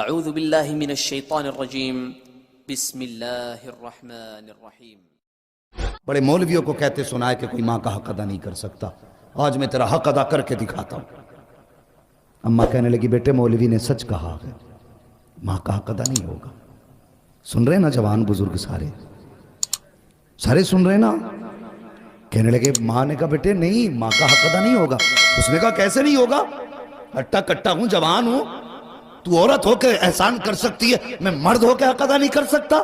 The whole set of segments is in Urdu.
اعوذ باللہ من الشیطان الرجیم بسم اللہ الرحمن الرحیم۔ بڑے مولویوں کو کہتے سنا ہے کہ کوئی ماں کا حق ادا نہیں کر سکتا، آج میں تیرا حق ادا کر کے دکھاتا ہوں۔ اماں کہنے لگی بیٹے مولوی نے سچ کہا ہے، ماں کا حق ادا نہیں ہوگا۔ سن رہے نا جوان بزرگ سارے سن رہے نا؟ کہنے لگے ماں نے کہا بیٹے نہیں، ماں کا حق ادا نہیں ہوگا۔ اس نے کہا کیسے نہیں ہوگا؟ ہٹا کٹا ہوں، جوان ہوں، تو عورت ہو کے احسان کر سکتی ہے، میں مرد ہو کے حق ادا نہیں کر سکتا؟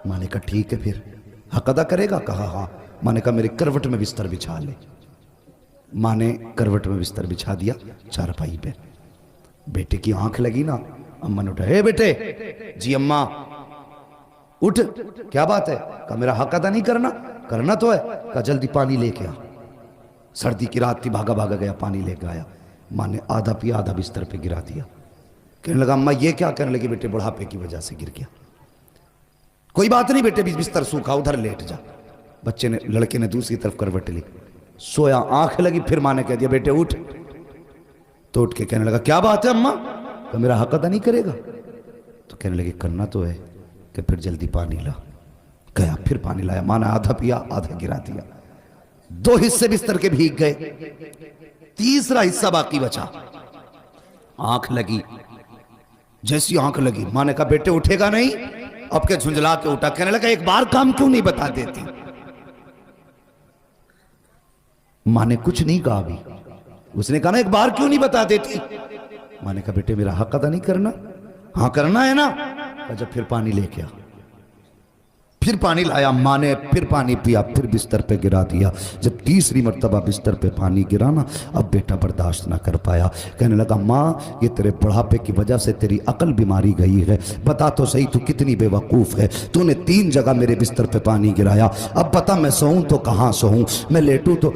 ماں نے کہا ٹھیک ہے پھر حق ادا کرے گا؟ کہا ہاں۔ ماں نے کہا میرے کروٹ میں بستر بچھا لے۔ ماں نے کروٹ میں بستر بچھا دیا چارپائی پہ۔ بیٹے کی آنکھ لگی نا، اماں نے اٹھا، اے بیٹے، جی اماں اٹھ، کیا بات ہے؟ کہا میرا حق ادا نہیں کرنا؟ کرنا تو ہے۔ کہا جلدی پانی لے کے آ۔ سردی کی رات تھی، بھاگا بھاگا گیا، پانی لے کے آیا۔ ماں نے آدھا پیا، آدھا بستر پہ گرا دیا۔ کہنے لگا اماں یہ کیا؟ کہنے لگی بیٹے بڑھاپے کی وجہ سے گر گیا۔ کوئی بات نہیں بیٹے، بستر سوکھا، ادھر لیٹ جا۔ بچے نے، لڑکے نے دوسری طرف کروٹ لی، سویا، آنکھ لگی، پھر ماں نے کہہ دیا بیٹے اٹھ۔ تو اٹھ کے کہنے لگا کیا بات ہے اماں؟ کہ میرا حق ادا نہیں کرے گا؟ تو کہنے لگی کرنا تو ہے، کہ پھر جلدی پانی لا۔ گیا، پھر پانی لایا، ماں نے آدھا پیا، آدھا گرا دیا۔ دو حصے بستر کے بھیگ گئے، تیسرا حصہ باقی بچا۔ آنکھ لگی، جیسی آنکھ لگی ماں نے کہا بیٹے اٹھے گا نہیں؟ اب کے جھنجلا کے اٹھا۔ کہنے لگا ایک بار کام کیوں نہیں بتا دیتی؟ ماں نے کچھ نہیں کہا بھی، اس نے کہا نا ایک بار کیوں نہیں بتا دیتی؟ ماں نے کہا بیٹے میرا حق ادا نہیں کرنا؟ ہاں کرنا ہے نا۔ جب پھر پانی لے کے آ۔ پھر پانی لایا، ماں نے پھر پانی پیا، پھر بستر پہ گرا دیا۔ جب تیسری مرتبہ بستر پہ پانی گرا نا، اب بیٹا برداشت نہ کر پایا۔ کہنے لگا ماں یہ تیرے بڑھاپے کی وجہ سے تیری عقل بیماری گئی ہے، بتا تو صحیح تو کتنی بے وقوف ہے، تو نے 3 جگہ میرے بستر پہ پانی گرایا، اب بتا میں سوؤں تو کہاں سوؤں، میں لیٹوں تو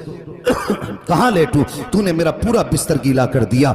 کہاں لیٹوں؟ تو نے میرا پورا بستر گیلا کر دیا۔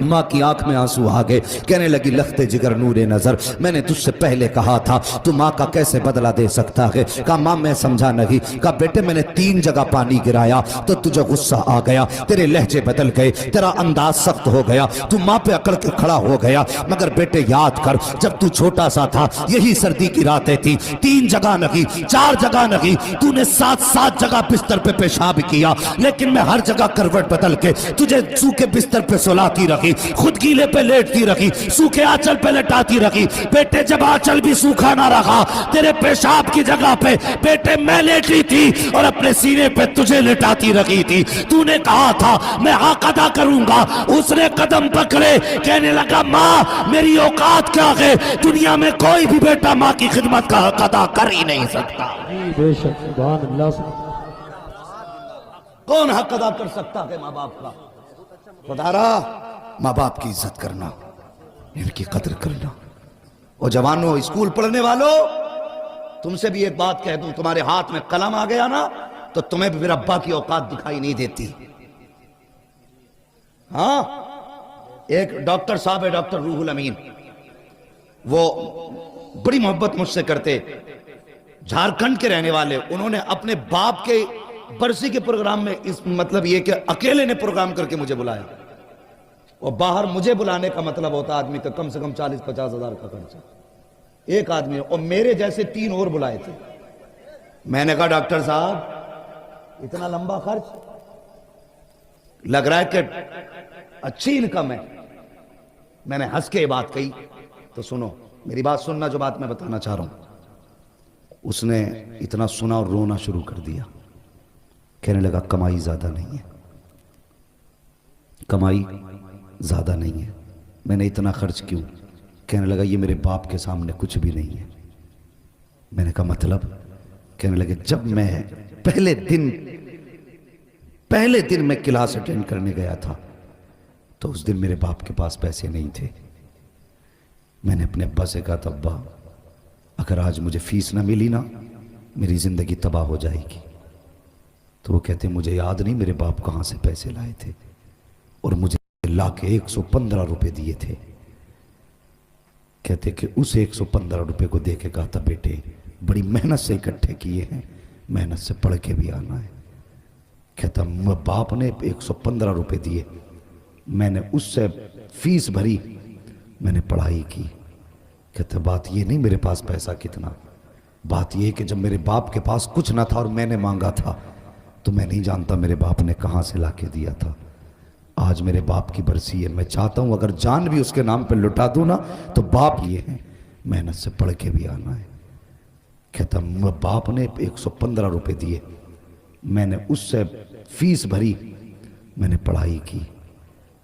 ماں کی آنکھ میں آنسو آ گئے، کہنے لگی لخت جگر نور نظر، میں نے تجھ سے پہلے کہا تھا تو ماں کا کیسے بدلہ دے سکتا ہے؟ کہا ماں میں سمجھا نہیں۔ کہا بیٹے میں نے 3 جگہ پانی گرایا تو تجھے غصہ آ گیا، تیرے لہجے بدل گئے، تیرا انداز سخت ہو گیا، تو ماں پہ اکڑ کے کھڑا ہو گیا۔ مگر بیٹے یاد کر جب تو چھوٹا سا تھا یہی سردی کی راتیں تھی، 3 جگہ نہیں 4 جگہ نہیں، تو نے 7 جگہ بستر پہ پیشاب کیا، لیکن میں ہر جگہ کروٹ بدل کے تجھے سوکھے بستر پہ سلاتی رکھی، خود گیلے پہ لیٹتی رکھی، سوکھے آنچل پہ لٹاتی رکھی۔ بیٹے جب آنچل بھی سوکھا نہ رہا، تیرے پیشاب کی جگہ پہ بیٹے میں لیٹی تھی اور اپنے سینے پہ تجھے لٹاتی رکھی تھی۔ تو نے کہا تھا میں حق ادا کروں گا، اس نے قدم پکڑے، کہنے لگا ماں میری اوقات کیا ہے، دنیا میں کوئی بھی بیٹا ماں کی خدمت کا حق ادا کر ہی نہیں سکتا۔ بے شک سبحان اللہ۔ کون حق ادا کر سکتا ہے ماں باپ کا؟ خدا را ماں باپ کی عزت کرنا، ان کی قدر کرنا۔ اور جوانوں، اسکول پڑھنے والوں، تم سے بھی ایک بات کہہ دوں، تمہارے ہاتھ میں قلم آ گیا نا تو تمہیں بھی پھر ابا کی اوقات دکھائی نہیں دیتی۔ ہاں، ایک ڈاکٹر صاحب ہے، ڈاکٹر روح الامین، وہ بڑی محبت مجھ سے کرتے، جھارکھنڈ کے رہنے والے۔ انہوں نے اپنے باپ کے برسی کے پروگرام میں، اس مطلب یہ کہ اکیلے نے پروگرام کر کے مجھے بلایا، اور باہر مجھے بلانے کا مطلب ہوتا آدمی کا کم سے کم 40-50 ہزار کا خرچہ ایک آدمی، اور میرے جیسے 3 اور بلائے تھے۔ میں نے کہا ڈاکٹر صاحب اتنا لمبا خرچ لگ رہا ہے کہ اچھی انکم ہے۔ میں نے ہنس کے یہ بات کہی تو سنو میری بات سننا، جو بات میں بتانا چاہ رہا ہوں۔ اس نے اتنا سنا اور رونا شروع کر دیا، کہنے لگا کمائی زیادہ نہیں ہے، کمائی زیادہ نہیں ہے، میں نے اتنا خرچ کیوں؟ کہنے لگا یہ میرے باپ کے سامنے کچھ بھی نہیں ہے۔ میں نے کہا مطلب؟ کہنے لگے جب میں پہلے دن میں کلاس اٹینڈ کرنے گیا تھا تو اس دن میرے باپ کے پاس پیسے نہیں تھے۔ میں نے اپنے ابا سے کہا تھا ابا اگر آج مجھے فیس نہ ملی نا میری زندگی تباہ ہو جائے گی۔ تو وہ کہتے مجھے یاد نہیں میرے باپ کہاں سے پیسے لائے تھے، اور مجھے لا کے 115 روپے دیے تھے۔ کہتے کہ اس 115 روپے کو دے کے کہا تھا بیٹے بڑی محنت سے اکٹھے کیے ہیں، محنت سے پڑھ کے بھی آنا ہے۔ کہتا باپ نے 115 روپے دیے، میں نے اس سے فیس بھری میں نے پڑھائی کی. کہتا بات یہ نہیں میرے پاس پیسہ کتنا، بات یہ کہ جب میرے باپ کے پاس کچھ نہ تھا اور میں نے مانگا تھا تو میں نہیں جانتا میرے باپ نے کہاں سے لا کے دیا تھا. آج میرے باپ کی برسی ہے، میں چاہتا ہوں اگر جان بھی اس کے نام پہ لٹا دوں نا تو باپ یہ ہے، محنت سے پڑھ کے بھی آنا ہے. کہتا باپ نے 115 روپے دیے، میں نے اس سے فیس بھری، میں نے پڑھائی کی.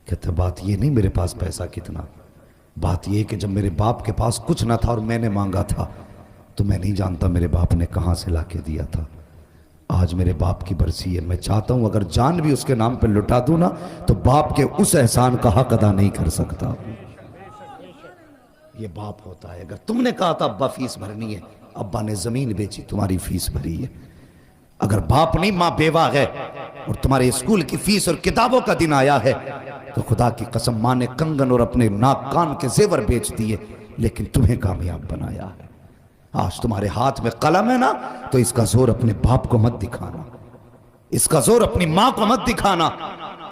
کہتا بات یہ نہیں میرے پاس پیسہ کتنا، بات یہ کہ جب میرے باپ کے پاس کچھ نہ تھا اور میں نے مانگا تھا تو میں نہیں جانتا میرے باپ نے کہاں سے لا کے دیا تھا. آج میرے باپ کی برسی ہے، میں چاہتا ہوں اگر جان بھی اس کے نام پہ لٹا دوں نا تو باپ کے اس احسان کا حق ادا نہیں کر سکتا. یہ باپ ہوتا ہے. اگر تم نے کہا تھا ابا فیس بھرنی ہے، ابا نے زمین بیچی تمہاری فیس بھری ہے. اگر باپ نہیں ماں بیوہ ہے اور تمہارے اسکول کی فیس اور کتابوں کا دن آیا ہے تو خدا کی قسم ماں نے کنگن اور اپنے ناک کان کے زیور بیچ دیے لیکن تمہیں کامیاب بنایا ہے. آج تمہارے ہاتھ میں قلم ہے نا تو اس کا زور اپنے باپ کو مت دکھانا، اس کا زور اپنی ماں کو مت دکھانا.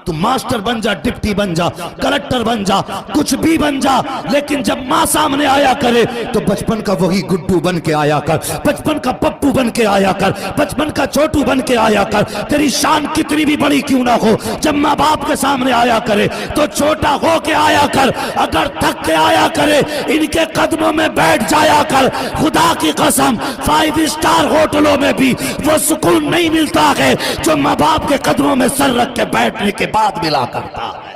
تم ماسٹر بن جا، ڈپٹی بن جا، کلکٹر بن جا، کچھ بھی بن جا، لیکن جب ماں سامنے آیا کرے تو بچپن کا وہی گڈو بن کے آیا کر، بچپن کا پپو بن کے آیا کر، بچپن کا چھوٹو بن کے آیا کر. تیری شان کتنی بھی بڑی کیوں نہ ہو، جب ماں باپ کے سامنے آیا کرے تو چھوٹا ہو کے آیا کر. اگر تھک کے آیا کرے ان کے قدموں میں بیٹھ جایا کر. خدا کی قسم 5 اسٹار ہوٹلوں میں بھی وہ سکون نہیں ملتا ہے جو ماں باپ کے قدموں میں سر رکھ کے بیٹھنے کے بعد ملا کرتا ہے.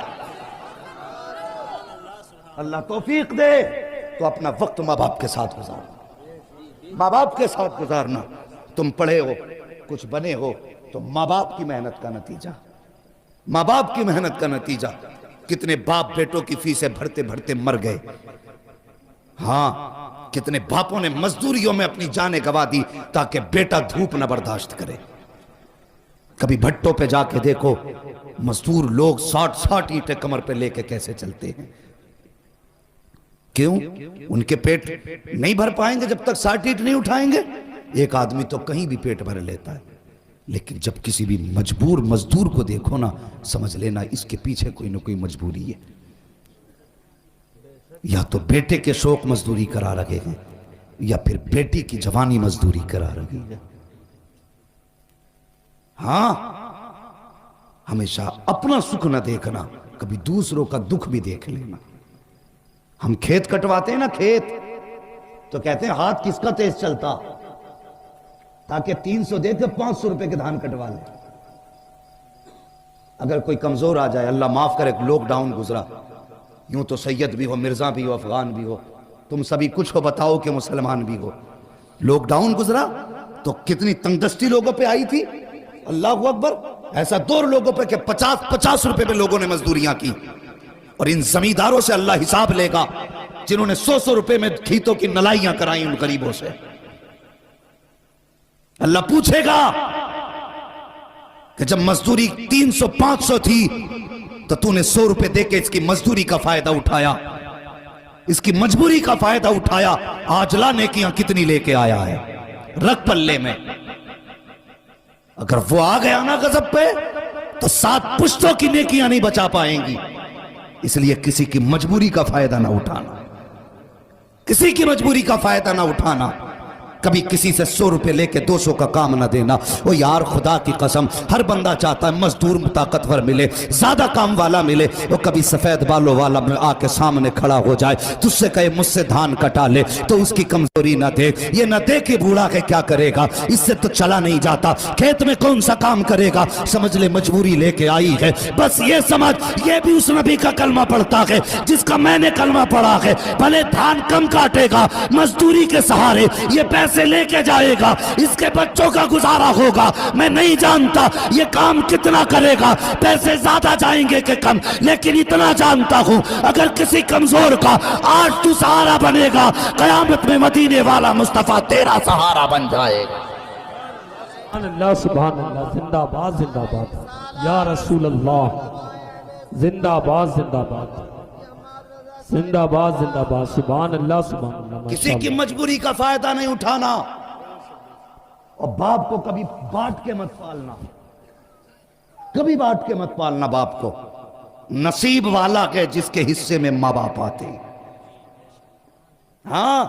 اللہ توفیق دے تو اپنا وقت ماں باپ کے ساتھ گزارنا، ماں باپ کے ساتھ گزارنا. تم پڑھے ہو، کچھ بنے ہو تو ماں باپ کی محنت کا نتیجہ، ماں باپ کی محنت کا نتیجہ. کتنے باپ بیٹوں کی فیسیں بھرتے بھرتے مر گئے. ہاں کتنے باپوں نے مزدوریوں میں اپنی جانیں گوا دی تاکہ بیٹا دھوپ نہ برداشت کرے. کبھی بھٹوں پہ جا کے دیکھو مزدور لوگ 60 اینٹیں کمر پہ لے کے کیسے چلتے ہیں. کیوں؟ ان کے پیٹ نہیں بھر پائیں گے جب تک 60 اینٹ نہیں اٹھائیں گے. ایک آدمی تو کہیں بھی پیٹ بھر لیتا ہے، لیکن جب کسی بھی مجبور مزدور کو دیکھو نا سمجھ لینا اس کے پیچھے کوئی نہ کوئی مجبوری ہے. یا تو بیٹے کے شوق مزدوری کرا رہے ہیں یا پھر بیٹی کی جوانی مزدوری کرا رہی ہے. ہاں ہمیشہ اپنا سکھ نہ دیکھنا، کبھی دوسروں کا دکھ بھی دیکھ لینا. ہم کھیت کٹواتے ہیں نا، کھیت تو کہتے ہیں ہاتھ کس کا تیز چلتا، تاکہ 300 دے کے 500 روپے کے دھان کٹوا لے. اگر کوئی کمزور آ جائے، اللہ معاف کرے، لوک ڈاؤن گزرا، یوں تو سید بھی ہو، مرزا بھی ہو، افغان بھی ہو، تم سبھی کچھ ہو، بتاؤ کہ مسلمان بھی ہو. لوک ڈاؤن گزرا تو کتنی تنگدستی لوگوں پہ آئی تھی. اللہ اکبر. ایسا دور لوگوں پہ کہ 50 روپے پہ لوگوں نے مزدوریاں کی. اور ان زمینداروں سے اللہ حساب لے گا جنہوں نے 100 روپے میں کھیتوں کی نلائیاں کرائیں ان غریبوں سے. اللہ پوچھے گا کہ جب مزدوری 300-500 تھی تو تو نے 100 روپے دے کے اس کی مزدوری کا فائدہ اٹھایا، اس کی مجبوری کا فائدہ اٹھایا. آج لا نیکیاں کتنی لے کے آیا ہے رکھ پلے میں. اگر وہ آ گیا نا غضب پہ تو 7 پشتوں کی نیکیاں نہیں بچا پائیں گی. اس لیے کسی کی مجبوری کا فائدہ نہ اٹھانا، کسی کی مجبوری کا فائدہ نہ اٹھانا. کبھی کسی سے 100 روپے لے کے 200 کا کام نہ دینا. وہ یار خدا کی قسم ہر بندہ چاہتا ہے مزدور طاقتور ملے، زیادہ کام والا ملے. وہ کبھی سفید بالوں والا آ کے سامنے کھڑا ہو جائے تجھ سے کہے مجھ سے دھان کٹا لے تو اس کی کمزوری نہ دیکھ. یہ نہ دیکھ کہ بوڑھا کے کیا کرے گا، اس سے تو چلا نہیں جاتا، کھیت میں کون سا کام کرے گا. سمجھ لے مجبوری لے کے آئی ہے. بس یہ سمجھ یہ بھی اس نبی کا کلمہ پڑھتا ہے جس کا میں نے کلمہ پڑھا ہے. بھلے دھان کم کاٹے گا مزدوری کے سہارے یہ پیسے لے کے جائے گا، اس کے بچوں کا گزارا ہوگا. میں نہیں جانتا یہ کام کتنا کرے گا، پیسے زیادہ جائیں گے کہ کم، لیکن اتنا جانتا ہوں اگر کسی کمزور کا آج تو سہارا بنے گا قیامت میں مدینے والا مصطفیٰ تیرا سہارا بن جائے گا. سبحان اللہ سبحان اللہ. زندہ باد زندہ باد یا رسول اللہ. زندہ باد زندہ باد زندہ باد زندہ باد. سبحان اللہ سبحان اللہ. کسی کی مجبوری کا فائدہ نہیں اٹھانا. اور باپ کو کبھی بانٹ کے مت پالنا، کبھی بانٹ کے مت پالنا باپ کو. نصیب والا ہے جس کے حصے میں ماں باپ آتے. ہاں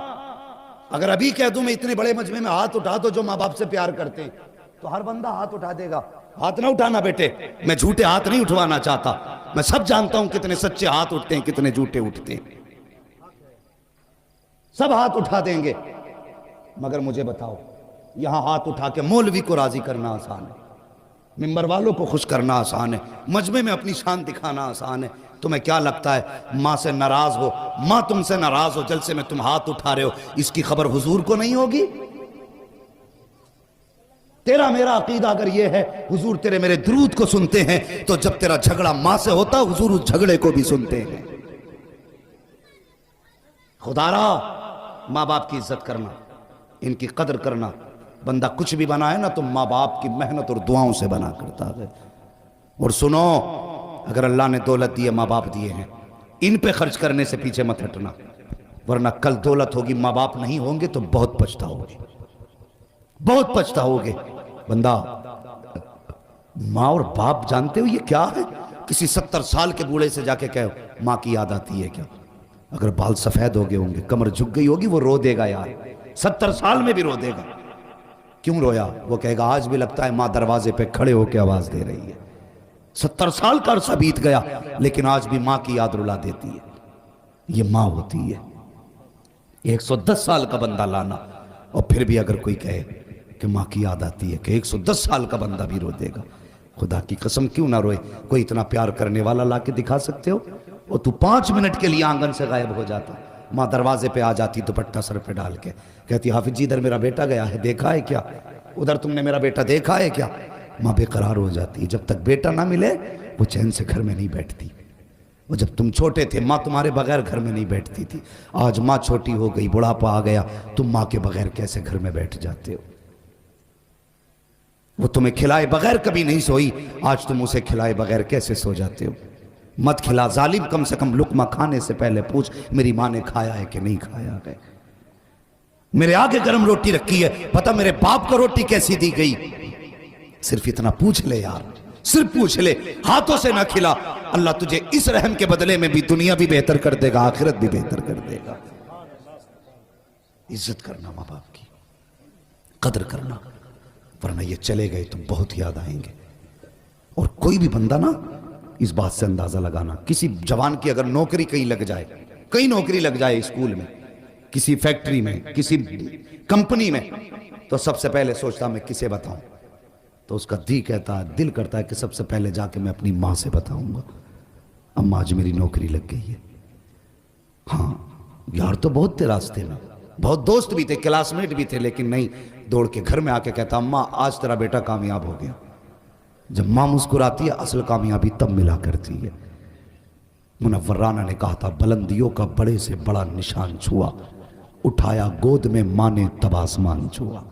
اگر ابھی کہہ دوں میں اتنے بڑے مجمع میں ہاتھ اٹھا دو جو ماں باپ سے پیار کرتے ہیں تو ہر بندہ ہاتھ اٹھا دے گا. ہاتھ نہ اٹھانا بیٹے, میں جھوٹے ہاتھ نہیں اٹھوانا چاہتا, میں سب جانتا ہوں کتنے سچے ہاتھ اٹھتے ہیں کتنے جھوٹے اٹھتے ہیں, سب ہاتھ اٹھا دیں گے. مگر مجھے بتاؤ, یہاں ہاتھ اٹھا کے مولوی کو راضی کرنا آسان ہے, ممبر والوں کو خوش کرنا آسان ہے, مجمع میں اپنی شان دکھانا آسان ہے. تمہیں کیا لگتا ہے ماں سے ناراض ہو, ماں تم سے ناراض ہو, جلسے میں تم ہاتھ اٹھا رہے ہو, اس کی خبر حضور کو نہیں ہوگی؟ تیرا میرا عقیدہ اگر یہ ہے حضور تیرے میرے درود کو سنتے ہیں, تو جب تیرا جھگڑا ماں سے ہوتا حضور اس جھگڑے کو بھی سنتے ہیں. خدا را ماں باپ کی عزت کرنا, ان کی قدر کرنا. بندہ کچھ بھی بنا ہے نا تو ماں باپ کی محنت اور دعاؤں سے بنا کرتا ہے. اور سنو, اگر اللہ نے دولت دی ہے, ماں باپ دیے ہیں, ان پہ خرچ کرنے سے پیچھے مت ہٹنا, ورنہ کل دولت ہوگی ماں باپ نہیں ہوں گے تو بہت پچھتاؤ گے, بہت پچھتاؤ گے. بندہ ماں اور باپ جانتے ہو یہ کیا ہے؟ کسی 70 سال کے بوڑھے سے جا کے کہو ماں کی یاد آتی ہے کیا؟ اگر بال سفید ہو گئے ہوں گے, کمر جھک گئی ہوگی, وہ رو دے گا یار, 70 سال میں بھی رو دے گا. کیوں رویا؟ وہ کہے گا آج بھی لگتا ہے ماں دروازے پہ کھڑے ہو کے آواز دے رہی ہے. 70 سال کا عرصہ بیت گیا لیکن آج بھی ماں کی یاد رلا دیتی ہے. یہ ماں ہوتی ہے. 110 سال کا بندہ لانا اور پھر بھی اگر کوئی کہے کہ ماں کی یاد آتی ہے, کہ 110 سال کا بندہ بھی رو دے گا. خدا کی قسم کیوں نہ روئے؟ کوئی اتنا پیار کرنے والا لا کے دکھا سکتے ہو؟ اور تو 5 منٹ کے لیے آنگن سے غائب ہو جاتا, ماں دروازے پہ آ جاتی دوپٹہ سر پہ ڈال کے, کہتی حافظ جی ادھر میرا بیٹا گیا ہے, دیکھا ہے کیا؟ ادھر تم نے میرا بیٹا دیکھا ہے کیا؟ ماں بے قرار ہو جاتی ہے. جب تک بیٹا نہ ملے وہ چین سے گھر میں نہیں بیٹھتی. وہ جب تم چھوٹے تھے ماں تمہارے بغیر گھر میں نہیں بیٹھتی تھی. آج ماں چھوٹی ہو گئی, بڑھاپا آ گیا, تم ماں کے بغیر کیسے گھر میں بیٹھ جاتے ہو؟ وہ تمہیں کھلائے بغیر کبھی نہیں سوئی, آج تم اسے کھلائے بغیر کیسے سو جاتے ہو؟ مت کھلا ظالم, کم سے کم لقمہ کھانے سے پہلے پوچھ میری ماں نے کھایا ہے کہ نہیں کھایا ہے. میرے آگے گرم روٹی رکھی ہے, پتہ میرے باپ کو روٹی کیسی دی گئی؟ صرف اتنا پوچھ لے یار, صرف پوچھ لے. ہاتھوں سے نہ کھلا, اللہ تجھے اس رحم کے بدلے میں بھی دنیا بھی بہتر کر دے گا, آخرت بھی بہتر کر دے گا. عزت کرنا ماں باپ کی, قدر کرنا, ورنہ یہ چلے گئے تو بہت یاد آئیں گے. اور کوئی بھی بندہ نا اس بات سے اندازہ لگانا, کسی جوان کی اگر نوکری کہیں لگ جائے, کہیں نوکری لگ جائے اسکول میں, کسی فیکٹری میں, کسی کمپنی میں, تو سب سے پہلے سوچتا میں کسے بتاؤں؟ تو اس کا دل کرتا ہے کہ سب سے پہلے جا کے میں اپنی ماں سے بتاؤں گا, اماں آج میری نوکری لگ گئی ہے. ہاں یار تو بہت تھے راستے میں, بہت دوست بھی تھے, کلاس میٹ بھی تھے, لیکن نہیں, دوڑ کے گھر میں آ کے کہتا اماں آج تیرا بیٹا کامیاب ہو گیا. جب ماں مسکراتی ہے اصل کامیابی تب ملا کرتی ہے. منور رانا نے کہا تھا بلندیوں کا بڑے سے بڑا نشان چھوا, اٹھایا گود میں ماں نے تب آسمان چھوا.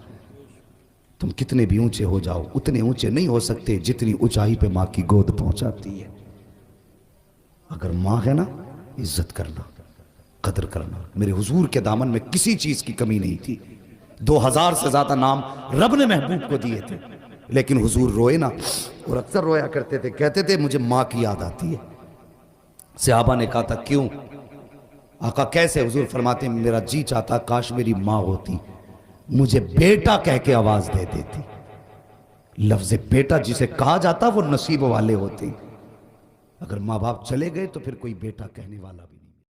تم کتنے بھی اونچے ہو جاؤ اتنے اونچے نہیں ہو سکتے جتنی اونچائی پہ ماں کی گود پہنچاتی ہے. اگر ماں ہے نا, عزت کرنا, قدر کرنا. میرے حضور کے دامن میں کسی چیز کی کمی نہیں تھی. 2000 سے زیادہ نام رب نے محبوب کو دیے تھے, لیکن حضور روئے نا, اور اکثر رویا کرتے تھے, کہتے تھے مجھے ماں کی یاد آتی ہے. صحابہ نے کہا تھا کیوں؟ آقا کیسے؟ حضور فرماتے ہیں میرا جی چاہتا کاش میری ماں ہوتی, مجھے بیٹا کہہ کے آواز دے دیتی. لفظ بیٹا جسے کہا جاتا وہ نصیب والے ہوتے. اگر ماں باپ چلے گئے تو پھر کوئی بیٹا کہنے والا بھی